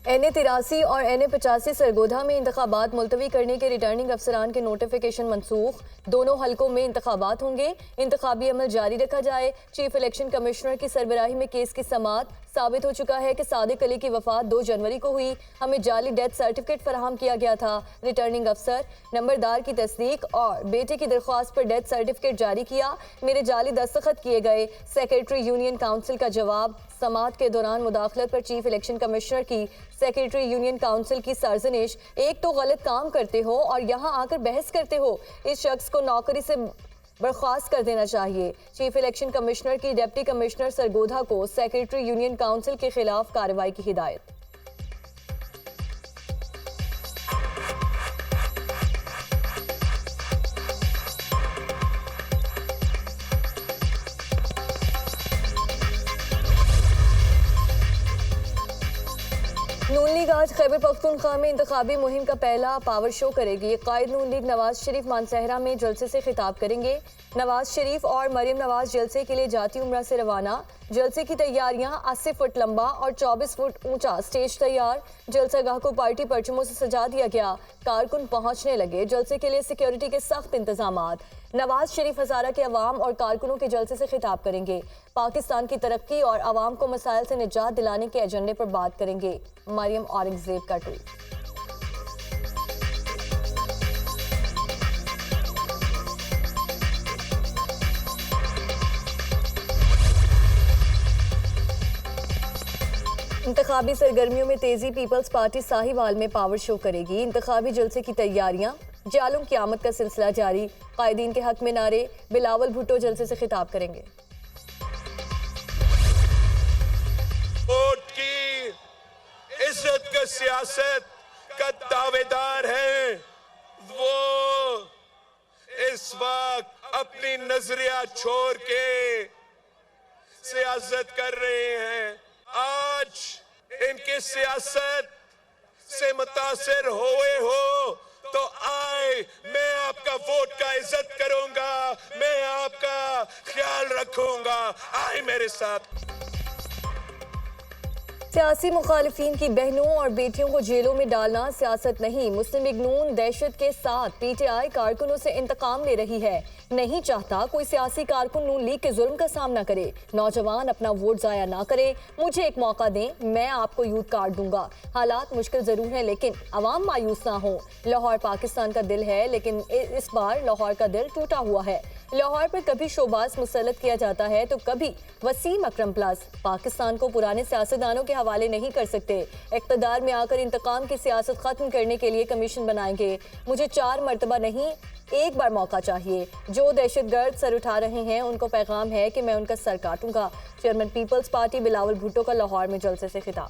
NA-83 और NA-85 Sargodha में इंतखाबात मुलतवी करने के रिटर्निंग अफसरान के नोटिफिकेशन मनसूख। दोनों हलकों में इंतखाबात होंगे। इंतखाबी अमल जारी रखा जाए। चीफ इलेक्शन कमिश्नर की सरबराही में केस की समाअत। साबित हो चुका है कि सादिक अली की वफात 2 जनवरी को हुई। हमें जाली डेथ सर्टिफिकेट फराहम किया गया था। रिटर्निंग अफसर नंबरदार की तस्दीक और बेटे की दरख्वास्त पर डेथ सर्टिफिकेट जारी किया। मेरे जाली दस्तखत किए गए। सेक्रेटरी यूनियन काउंसिल का जवाब। समाअत के दौरान मुदाखलत पर चीफ इलेक्शन कमिश्नर की सेक्रेटरी यूनियन काउंसिल की सरजनिश। एक तो गलत काम करते हो और यहाँ आकर बहस करते हो। इस शख्स को नौकरी से बर्खास्त कर देना चाहिए। चीफ इलेक्शन कमिश्नर की डिप्टी कमिश्नर सरगोधा को सेक्रेटरी यूनियन काउंसिल के खिलाफ कार्रवाई की हिदायत। नून लीग आज खैबर पख्तूनख्वा में इंतखाबी मुहिम का पहला पावर शो करेगी। कायद नून लीग नवाज शरीफ मानसहरा में जलसे से खिताब करेंगे। नवाज शरीफ और मरियम नवाज जलसे के लिए जाती उम्रा से रवाना। जलसे की तैयारियां 80 फुट लंबा और 24 फुट ऊंचा स्टेज तैयार। जलसागाह को पार्टी परचमों से सजा दिया गया। कारकुन पहुंचने लगे। जलसे के लिए सिक्योरिटी के सख्त इंतजामात। नवाज शरीफ हजारा के अवाम और कारकुनों के जलसे से खिताब करेंगे। पाकिस्तान की तरक्की और अवाम को मसाइल से निजात दिलाने के एजेंडे पर बात करेंगे। मरियम औरंगजेब का ट्वीट। इंतखाबी सरगर्मियों में तेजी। पीपल्स पार्टी साहिवाल में पावर शो करेगी। इंतखाबी जलसे की तैयारियां। जालुम क़यामत का सिलसिला जारी। कायदीन के हक में नारे। बिलावल भुट्टो जलसे से खिताब करेंगे। वोट की इज्जत का सियासत का दावेदार है। वो इस वक्त अपनी नजरिया छोड़ के सियासत कर रहे हैं। आज इनकी सियासत से मुतासिर हुए हो तो आए, मैं आपका वोट का इज्जत करूंगा, मैं आपका ख्याल रखूंगा। आए मेरे साथ। सियासी मुखालिफिन की बहनों और बेटियों को जेलों में डालना सियासत नहीं। मुस्लिम लीग नून दहशत के साथ PTI कारकुनों से इंतकाम ले रही है। नहीं चाहता कोई सियासी कारकुन नून लीग के जुल्म का सामना करे। नौजवान अपना वोट जाया ना करे। मुझे एक मौका दें, मैं आपको यूथ कार्ड दूंगा। हालात मुश्किल जरूर है लेकिन अवाम मायूस ना हो। लाहौर पाकिस्तान का दिल है लेकिन इस बार लाहौर का दिल टूटा हुआ है। लाहौर पर कभी शोबाज मुसल्लत किया जाता है तो कभी वसीम अकरम प्लस। पाकिस्तान को पुराने सियासतदानों के हवाले नहीं कर सकते। इक़्तिदार में आकर इंतकाम की सियासत खत्म करने के लिए कमीशन बनाएंगे। मुझे 4 मरतबा नहीं, एक बार मौका चाहिए। जो दहशतगर्द सर उठा रहे हैं उनको पैगाम है कि मैं उनका सर काटूंगा। Chairman Peoples Party Bilawal Bhutto का लाहौर में जलसे से खिताब।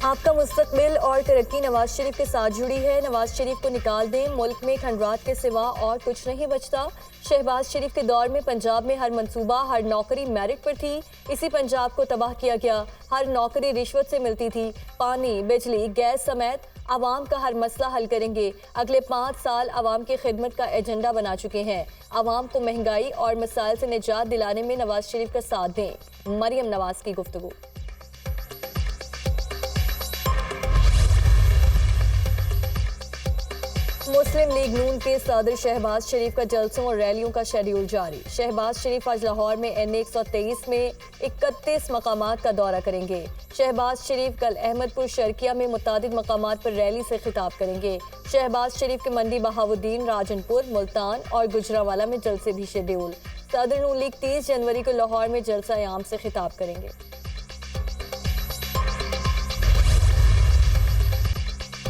आपका मुस्तकबिल और तरक्की नवाज शरीफ के साथ जुड़ी है। नवाज शरीफ को निकाल दें, मुल्क में खंडरात के सिवा और कुछ नहीं बचता। शहबाज शरीफ के दौर में पंजाब में हर मंसूबा, हर नौकरी मेरिट पर थी। इसी पंजाब को तबाह किया गया। हर नौकरी रिश्वत से मिलती थी। पानी, बिजली, गैस समेत आवाम का हर मसला हल करेंगे। अगले 5 साल आवाम की खिदमत का एजेंडा बना चुके हैं। आवाम को महंगाई और मसाइल से निजात दिलाने में नवाज शरीफ का साथ दें। मरियम नवाज की गुफ्तगू। मुस्लिम लीग नून के सदर शहबाज शरीफ का जलसों और रैलियों का शेड्यूल जारी। शहबाज शरीफ आज लाहौर में NA-123 में 31 मकामात का दौरा करेंगे। शहबाज शरीफ कल अहमदपुर शर्किया में मुतादिद मकामात पर रैली से खिताब करेंगे। शहबाज शरीफ के मंडी बहाउद्दीन, राजनपुर, मुल्तान और गुजरावाला में जलसे भी शेड्यूल। सदर नून लीग 30 जनवरी को लाहौर में जलसा आम से खिताब करेंगे।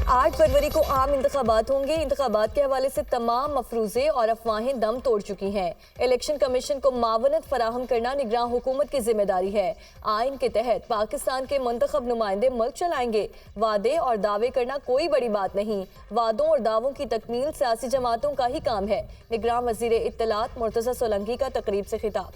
8 फरवरी को आम इंतखाबात होंगे। इंतखाबात के हवाले से तमाम मफरूजे और अफवाहें दम तोड़ चुकी हैं। इलेक्शन कमीशन को मावनत फराहम करना निगरान हुकूमत की जिम्मेदारी है। आइन के तहत पाकिस्तान के मुंतखब नुमाइंदे मुल्क चलाएंगे। वादे और दावे करना कोई बड़ी बात नहीं। वादों और दावों की तकमील सियासी जमातों का ही काम है। निगरान वजीर इत्तलात मुर्तज़ा सोलंकी का तकरीब से खिताब।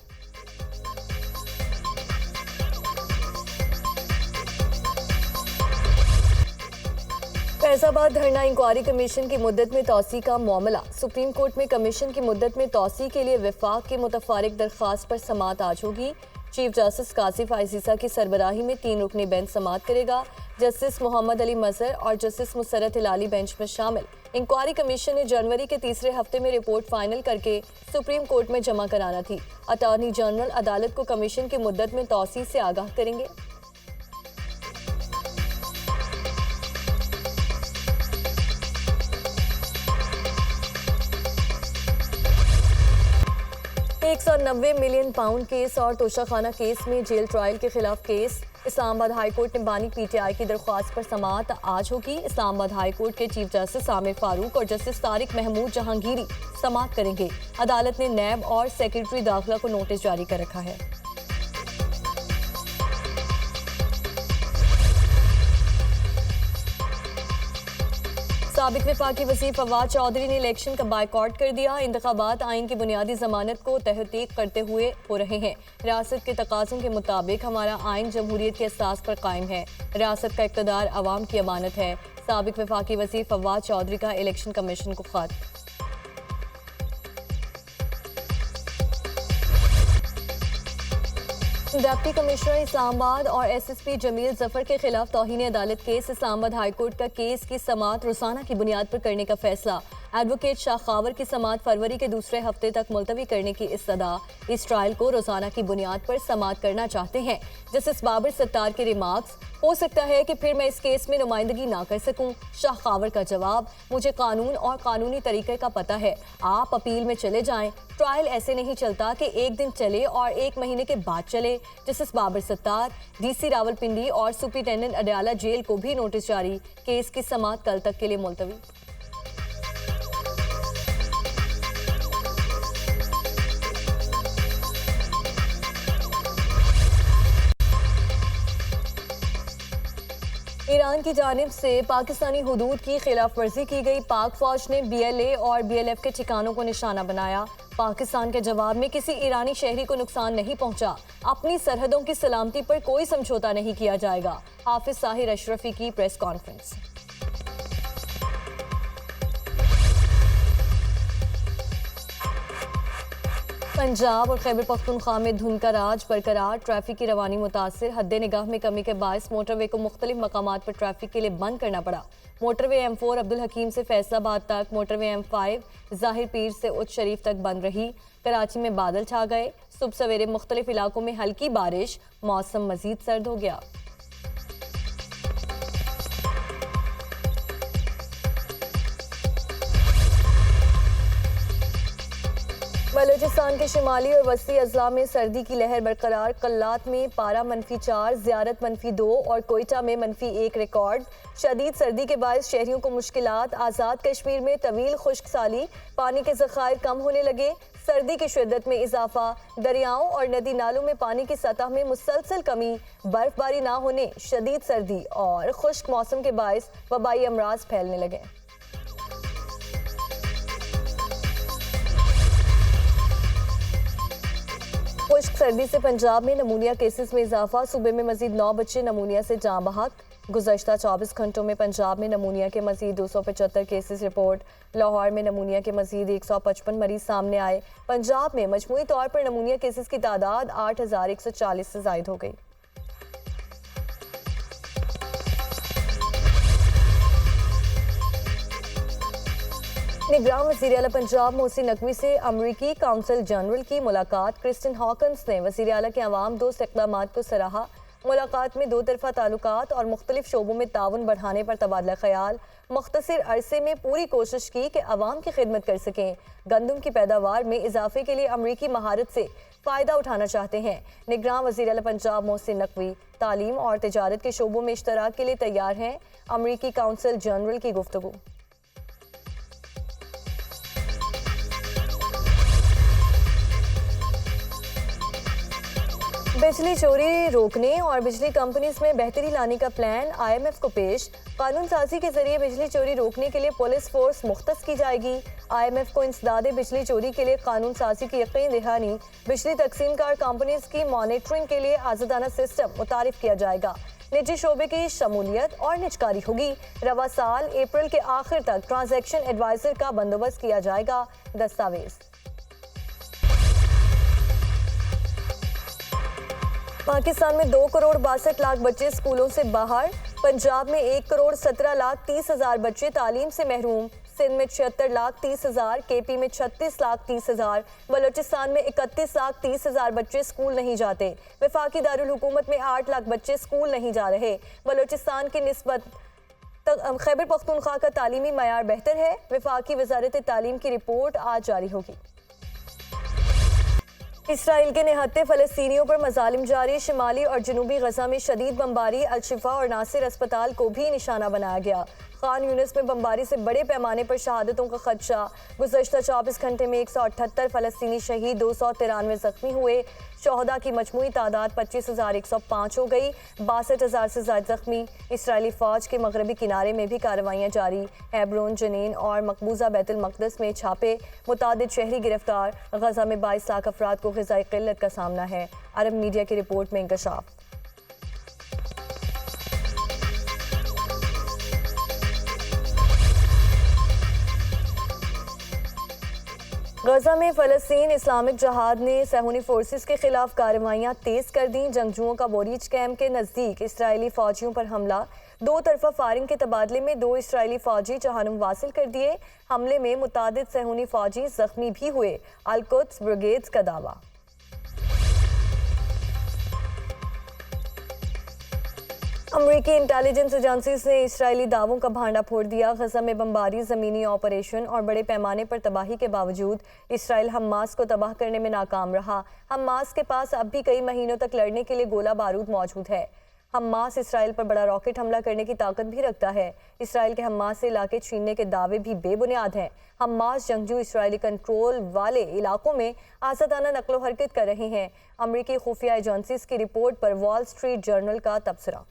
फैजाबाद धरना इंक्वायरी कमीशन की मुद्दत में तौसी का मामला। सुप्रीम कोर्ट में कमीशन की मुद्दत में तौसी के लिए विफाक के मुतफारिक दरख्वास्त पर समाअत आज होगी। चीफ जस्टिस कासिफ आइसीसा की सरबराही में 3 रुकनी बेंच समाअत करेगा। जस्टिस मोहम्मद अली मजहर और जस्टिस मुसरत हिलाली बेंच में शामिल। इंक्वायरी कमीशन ने जनवरी के तीसरे हफ्ते में रिपोर्ट फाइनल करके सुप्रीम कोर्ट में जमा कराना थी। अटॉर्नी जनरल अदालत को कमीशन की मुद्दत में तौसी से आगाह करेंगे। £190 मिलियन केस और तोशाखाना केस में जेल ट्रायल के खिलाफ केस। इस्लामाबाद हाई कोर्ट ने बानी पीटीआई की दरख्वास्त पर समाअत आज होगी। इस्लामाबाद हाई कोर्ट के चीफ जस्टिस आमिर फारूक और जस्टिस तारिक महमूद जहांगीरी समाअत करेंगे। अदालत ने नैब और सेक्रेटरी दाखिला को नोटिस जारी कर रखा है। साबिक वफाकी वज़ीर फवाद चौधरी ने इलेक्शन का बायकॉट कर दिया। इंतखाबात आइन की बुनियादी जमानत को तहकीक करते हुए हो रहे हैं। रियासत के तकाज़ों के मुताबिक हमारा आइन जमहूरियत के असास पर कायम है। रियासत का इक़्तिदार अवाम की अमानत है। साबिक वफाकी वज़ीर फवाद चौधरी का इलेक्शन कमीशन को खत। डिप्टी कमिश्नर इस्लामाबाद और एसएसपी जमील जफर के खिलाफ तौहीन अदालत केस। इस्लामाबाद हाई कोर्ट का केस की समाअत रोजाना की बुनियाद पर करने का फैसला। एडवोकेट शाखावर की समाअत फरवरी के दूसरे हफ्ते तक मुलतवी करने की इस्तदा। इस ट्रायल को रोजाना की बुनियाद पर समाअत करना चाहते हैं। जस्टिस बाबर सत्तार के रिमार्क्स, हो सकता है कि फिर मैं इस केस में नुमाइंदगी ना कर सकूं। शाखावर का जवाब, मुझे कानून और कानूनी तरीके का पता है, आप अपील में चले जाएं। ट्रायल ऐसे नहीं चलता कि एक दिन चले और 1 महीने के बाद चले। जस्टिस बाबर सत्तार, डीसी रावलपिंडी और सुप्रिंटेंडेंट अडयाला जेल को भी नोटिस जारी। केस की समाअत कल तक के लिए मुलतवी। ईरान की जानिब से पाकिस्तानी हुदूद की खिलाफ वर्जी की गई। पाक फौज ने BLA और BLF के ठिकानों को निशाना बनाया। पाकिस्तान के जवाब में किसी ईरानी शहरी को नुकसान नहीं पहुंचा। अपनी सरहदों की सलामती पर कोई समझौता नहीं किया जाएगा। हाफिज साहिर अशरफी की प्रेस कॉन्फ्रेंस। पंजाब और खैबर पख्तूनख्वा में धुंध का राज बरकरार। ट्रैफिक की रवानी मुतासिर। हद्दे निगाह में कमी के बायस मोटरवे को मुख्तलिफ मकामात पर ट्रैफिक के लिए बंद करना पड़ा। मोटरवे M4 अब्दुल हकीम से फैसलाबाद तक, मोटरवे M5 ज़ाहिर पीर से उच्च शरीफ तक बंद रही। कराची में बादल छा गए। सुबह सवेरे मुख्तलिफ इलाकों में हल्की बारिश। मौसम मजीद सर्द हो गया। बलूचिस्तान के शिमाली और वसी अजला में सर्दी की लहर बरकरार। कल्लात में पारा -4, ज़ियारत -2 और कोयटा में -1 रिकॉर्ड। शदीद सर्दी के बायस शहरियों को मुश्किलात। आज़ाद कश्मीर में तवील खुश्क साली, पानी के ज़खायर कम होने लगे। सर्दी की शिद्दत में इजाफा। दरियाओं और नदी नालों में पानी की सतह में मुसलसल कमी। बर्फबारी ना होने, शदीद सर्दी और खुश्क मौसम के बायस वबाई अमराज फैलने लगे। खुश्क सर्दी से पंजाब में नमूनिया केसेस में इजाफा। सूबे में मजीद 9 बच्चे नमूनिया से जाँ बहक। गुज़श्ता 24 घंटों में पंजाब में नमूनिया के मजीद 275 केसेस रिपोर्ट। लाहौर में नमूनिया के मजीद 155 मरीज सामने आए। पंजाब में मजमूई तौर पर नमूनिया केसेस की तादाद 8140 से जायद हो गई। निगरान वज़ीर आला पंजाब मोहसिन नकवी से अमरीकी काउंसिल जनरल की मुलाकात। क्रिस्टिन हॉकन्स ने वज़ीर आला के अवाम दोस्त इक़दामात को सराहा। मुलाकात में 2 तरफ़ा ताल्लुकात और मुख्तलिफ शोबों में ताउन बढ़ाने पर तबादला ख्याल। मुख्तसर अरसे में पूरी कोशिश की कि अवाम की खिदमत कर सकें। गंदम की पैदावार में इजाफे के लिए अमरीकी महारत से फ़ायदा उठाना चाहते हैं। निगरान वज़ीर आला पंजाब मोहसिन नकवी तालीम और तिजारत के शोबों में इश्तराक के लिए तैयार हैं। अमरीकी काउंसिल जनरल की गुफ्तगू। बिजली चोरी रोकने और बिजली कंपनीज में बेहतरी लाने का प्लान IMF को पेश। कानून साजी के जरिए बिजली चोरी रोकने के लिए पुलिस फोर्स मुख्तस की जाएगी। IMF को इंसदादे बिजली चोरी के लिए कानून साजी की यकीन दहानी। बिजली तकसीमकार कंपनीज की मॉनिटरिंग के लिए आज़ादाना सिस्टम मुतारिफ किया जाएगा। निजी शोबे की शमूलियत और निजकारी होगी। रवा साल अप्रैल के आखिर तक ट्रांजैक्शन एडवाइजर का बंदोबस्त किया जाएगा। दस्तावेज पाकिस्तान में 2 करोड़ 62 लाख बच्चे स्कूलों से बाहर। पंजाब में 1 करोड़ 17 लाख 30 हजार बच्चे तालीम से महरूम। सिंध में 76 लाख 30 हजार, केपी में 36 लाख 30 हजार, बलोचिस्तान में 31 लाख 30 हजार बच्चे स्कूल नहीं जाते। वफाकी दारुल हुकूमत में 8 लाख बच्चे स्कूल नहीं जा रहे। बलोचिस्तान की निस्बत खैबर पख्तूनख्वा का तालीमी मयार बेहतर है। वफाकी वजारत तालीम की रिपोर्ट आज जारी होगी। इसराइल के निहत्ते फ़लस्तीनियों पर मजालिम जारी। शिमाली और जनूबी गजा में शदीद बमबारी। अल-शिफा और नासिर अस्पताल को भी निशाना बनाया गया। खान यूनिस में बमबारी से बड़े पैमाने पर शहादतों का खदशा। गुज़श्ता 24 घंटे में 178 फ़लस्तीनी शहीद, 293 जख्मी हुए। शहदा की मजमूई तादाद 25,105 हो गई। 62,000 से ज़ायद जख्मी। इसराइली फ़ौज के मगरबी किनारे में भी कार्रवाइयाँ जारी। हेब्रोन, जनीन और मकबूजा बैतुल मक़दस में छापे। मुतादिद शहरी गिरफ्तार। गजा में 22 लाख अफराद को ग़िज़ाई क़िल्लत का सामना है। अरब मीडिया की रिपोर्ट में इंकशाफ। गजा में फ़लस्तीन इस्लामिक जहाद ने सहूनी फोर्सेस के खिलाफ कार्रवाइयाँ तेज़ कर दी। जंगजुओं का बोरीज कैंप के नज़दीक इसराइली फ़ौजियों पर हमला। 2 तरफ़ा फायरिंग के तबादले में 2 इसराइली फ़ौजी जहानुम वासिल कर दिए। हमले में मुतादिद सहूनी फ़ौजी ज़ख्मी भी हुए। अल-कुद्स ब्रिगेड्स का दावा। अमरीकी इंटेलिजेंस एजेंसीज ने इसराइली दावों का भांडा फोड़ दिया। गजा में बमबारी, ज़मीनी ऑपरेशन और बड़े पैमाने पर तबाही के बावजूद इसराइल हमास को तबाह करने में नाकाम रहा। हमास के पास अब भी कई महीनों तक लड़ने के लिए गोला बारूद मौजूद है। हमास इसराइल पर बड़ा रॉकेट हमला करने की ताकत भी रखता है। इसराइल के हमास से इलाके छीनने के दावे भी बेबुनियाद हैं। हमास जंगजू इसराइली कंट्रोल वाले इलाकों में आज़ादाना नकलो हरकत कर रहे हैं। अमरीकी खुफिया एजेंसीज की रिपोर्ट पर वॉल स्ट्रीट जर्नल का तबसरा।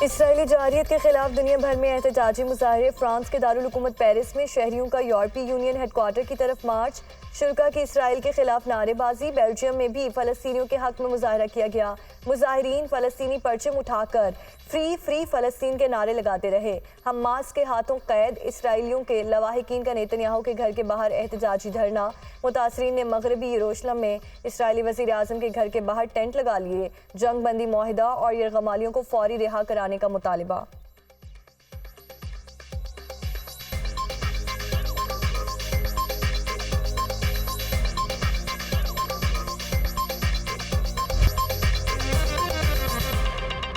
इसराइली जारियत के खिलाफ दुनिया भर में एहतजाजी मुजाहरे। फ्रांस के दारुल हुकूमत पेरिस में शहरियों का यूरोपीय यूनियन हेडक्वार्टर की तरफ मार्च। शुरा की इसराइल के खिलाफ नारेबाजी। बेल्जियम में भी फ़लस्तीनियों के हक में मुजाहरा किया गया। मुजाहिरीन फ़लस्तीनी परचम उठाकर फ्री फ्री फ़लस्तीन के नारे लगाते रहे। हमास के हाथों कैद इसराइलियों के लवाहिकीन का नेतन्याहू के घर के बाहर एहतजाजी धरना। मुतासरीन ने मगरबी यरूशलेम में इसराइली वज़ीर आज़म के घर के बाहर टेंट लगा लिए। जंग बंदी मुआहिदा और यरगमालियों को फौरी रिहा कराने का मुतालिबा।